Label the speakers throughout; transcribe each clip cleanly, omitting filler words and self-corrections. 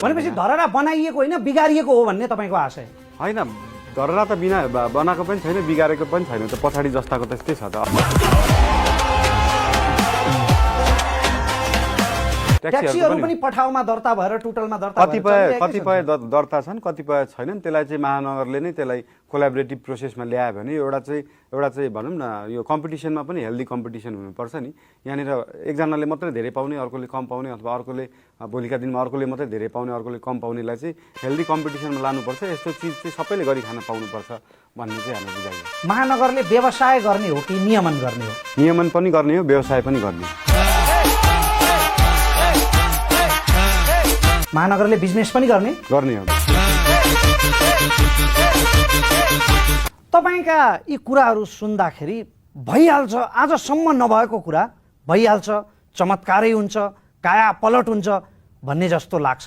Speaker 1: भनेपछि धरहरा बनाइएको होइन बिगारिएको हो भन्ने तपाईँको आशय
Speaker 2: होइन। धरहरा त बिना बनाएको पनि छैन, बिगारेको पनि छैन, त पछाडि जस्ताको त्यस्तै छ त।
Speaker 1: ट्याक्सीहरू पनि पठाउमा दर्ता भएर टोटलमा दर्ता
Speaker 2: कतिपय दर्ता छन्, कतिपय छैनन्। त्यसलाई चाहिँ महानगरले नै त्यसलाई कोलाबोरेटिभ प्रोसेसमा ल्यायो भने एउटा चाहिँ भनौँ न यो कम्पिटिसनमा पनि हेल्दी कम्पिटिसन हुनुपर्छ नि। यहाँनिर एकजनाले मात्रै धेरै पाउने, अर्कोले कम पाउने, अथवा अर्कोले भोलिका दिनमा अर्कोले मात्रै धेरै पाउने, अर्कोले कम पाउनेलाई चाहिँ हेल्दी कम्पिटिसनमा लानुपर्छ। यस्तो चिज चाहिँ सबैले गरी खान पाउनुपर्छ भन्ने चाहिँ हाम्रो बुझाइ हो।
Speaker 1: महानगरले व्यवसाय गर्ने हो कि नियमन गर्ने हो?
Speaker 2: नियमन पनि गर्ने हो, व्यवसाय पनि गर्ने हो।
Speaker 1: महानगरले बिजनेस पनि गर्ने
Speaker 2: हो।
Speaker 1: तपाईँका यी कुराहरू सुन्दाखेरि भइहाल्छ, आजसम्म नभएको कुरा भइहाल्छ, चमत्कारै हुन्छ, काया पलट हुन्छ भन्ने जस्तो लाग्छ।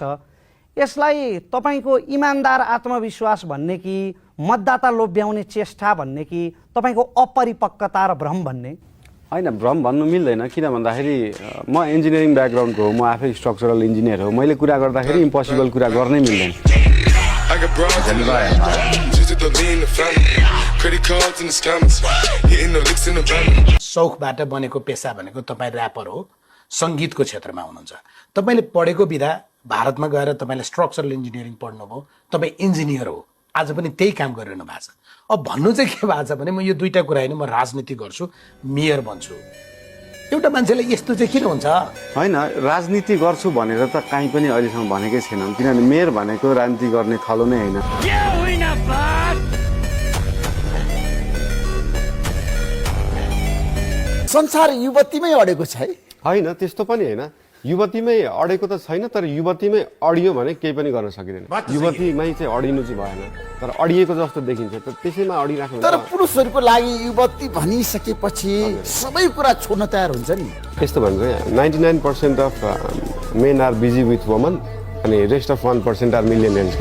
Speaker 1: यसलाई तपाईँको इमान्दार आत्मविश्वास भन्ने कि मतदाता लोभ्याउने चेष्टा भन्ने कि तपाईँको अपरिपक्वता र भ्रम भन्ने?
Speaker 2: होइन, भ्रम भन्नु मिल्दैन। किन भन्दाखेरि म इन्जिनियरिङ ब्याकग्राउन्डको हो, म आफै स्ट्रक्चरल इन्जिनियर हो। मैले कुरा गर्दाखेरि इम्पोसिबल कुरा गर्नै मिल्दैन।
Speaker 3: शौकबाट बनेको पेसा भनेको तपाईँ ऱ्यापर हो, सङ्गीतको क्षेत्रमा हुनुहुन्छ। तपाईँले पढेको विधा भारतमा गएर तपाईँले स्ट्रक्चरल इन्जिनियरिङ पढ्नुभयो, तपाईँ इन्जिनियर हो, आज पनि त्यही काम गरिरहनु भएको छ। अब भन्नु चाहिँ के भएको छ भने म यो दुईवटा कुरा होइन, म राजनीति गर्छु, मेयर बन्छु। एउटा मान्छेले यस्तो चाहिँ किन हुन्छ?
Speaker 2: होइन, राजनीति गर्छु भनेर त कहीँ पनि अहिलेसम्म भनेकै छैनौँ। किनभने मेयर भनेको राजनीति गर्ने थलो नै होइन।
Speaker 4: संसार युवतीमै अडेको छ है?
Speaker 2: होइन, त्यस्तो पनि होइन। युवतीमै अडेको त छैन, तर युवतीमै अडियो भने केही पनि गर्न सकिँदैन। युवतीमै चाहिँ अडिनु चाहिँ भएन, तर अडिएको जस्तो देखिन्छ, त त्यसैमा अडिराख्नु।
Speaker 4: तर पुरुषहरूको लागि युवती भनिसकेपछि सबै कुरा छोड्न तयार हुन्छ नि।
Speaker 2: यस्तो भन्छ 99% of men are busy with woman अनि रेस्ट अफ 1% आर मिलियनियर्स।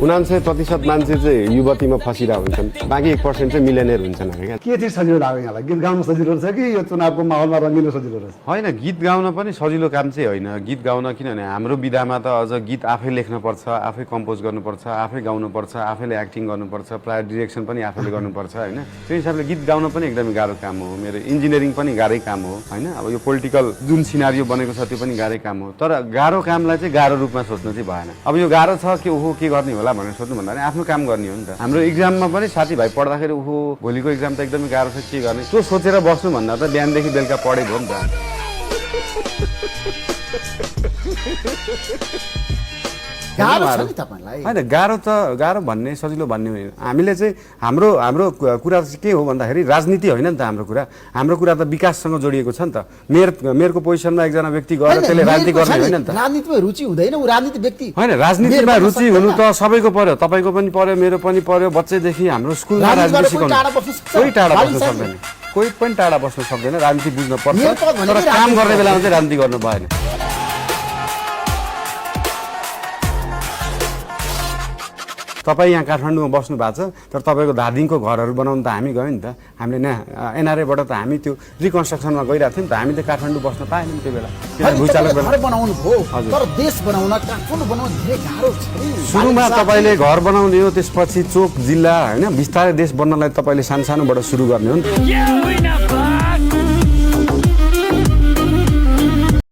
Speaker 2: 99% मान्छे चाहिँ युवतीमा फसिरहेको हुन्छन्, बाँकी 1% चाहिँ मिलियनियर हुन्छन् अरे क्या।
Speaker 5: के चाहिँ सजिलो लाग्यो यहाँलाई? गीत गाउन सजिलो रहेछ कि यो चुनावको माहौलमा रङ्गिनु सजिलो रहेछ?
Speaker 2: होइन, गीत गाउन पनि सजिलो काम चाहिँ होइन। गीत गाउन किनभने हाम्रो विधामा त अझ गीत आफै लेख्नुपर्छ, आफै कम्पोज गर्नुपर्छ, आफै गाउनुपर्छ, आफैले एक्टिङ गर्नुपर्छ, प्रायः डिरेक्सन पनि आफैले गर्नुपर्छ होइन। त्यो हिसाबले गीत गाउन पनि एकदमै गाह्रो काम हो। मेरो इन्जिनियरिङ पनि गाह्रै काम हो होइन। अब यो पोलिटिकल जुन सिनारियो बनेको छ त्यो पनि गाह्रै काम हो। तर गाह्रो कामलाई चाहिँ गाह्रो रूपमा सोच्नु चाहिँ भएन। अब यो गाह्रो छ कि ओहो के गर्ने होला भनेर सोध्नु भन्दा पनि आफ्नो काम गर्ने हो नि त। हाम्रो इक्जाममा पनि साथीभाइ पढ्दाखेरि ओहो भोलिको इक्जाम त एकदमै गाह्रो छ, के गर्ने, त्यो सोचेर बस्नु भन्दा त बिहानदेखि बेलुका पढेको हो नि त। होइन, गाह्रो भन्ने सजिलो भन्ने होइन। हामीले चाहिँ हाम्रो कुरा चाहिँ के हो भन्दाखेरि राजनीति होइन नि त। हाम्रो कुरा त विकाससँग जोडिएको छ नि त। मेयरको पोजिसनमा एकजना व्यक्ति गएर त्यसले राजनीति गर्ने होइन नि त।
Speaker 4: राजनीतिमा रुचि हुँदैन, ऊ राजनीति व्यक्ति
Speaker 2: होइन। राजनीतिमा रुचि हुनु त सबैको पर्यो, तपाईँको पनि पर्यो, मेरो पनि पर्यो। बच्चैदेखि हाम्रो स्कुलमा राजनीति सिकाउनु, कोही टाढा बस्नु सक्दैन, कोही पनि टाढा बस्नु सक्दैन। राजनीति बुझ्नु पर्छ, तर काम गर्ने बेलामा चाहिँ राजनीति गर्नु भएन। तपाईँ यहाँ काठमाडौँमा बस्नु भएको छ, तर तपाईँको धादिङको घरहरू बनाउनु त हामी गयौँ नि त। हामीले एनआरएबाट त हामी त्यो रिकन्स्ट्रक्सनमा गइरहेको थियौँ नि त। हामी त काठमाडौँ बस्न पाएनौँ त्यो बेला, भुइँचालोको बेला।
Speaker 4: बनाउनु भयो, तर देश बनाउन, काठमाडौँ बनाउन धेरै गाह्रो छ।
Speaker 2: सुरुमा तपाईँले घर बनाउने हो, त्यसपछि चोक जिल्ला होइन, बिस्तारै देश बन्नलाई तपाईँले सानोबाट सुरु गर्ने हो नि त।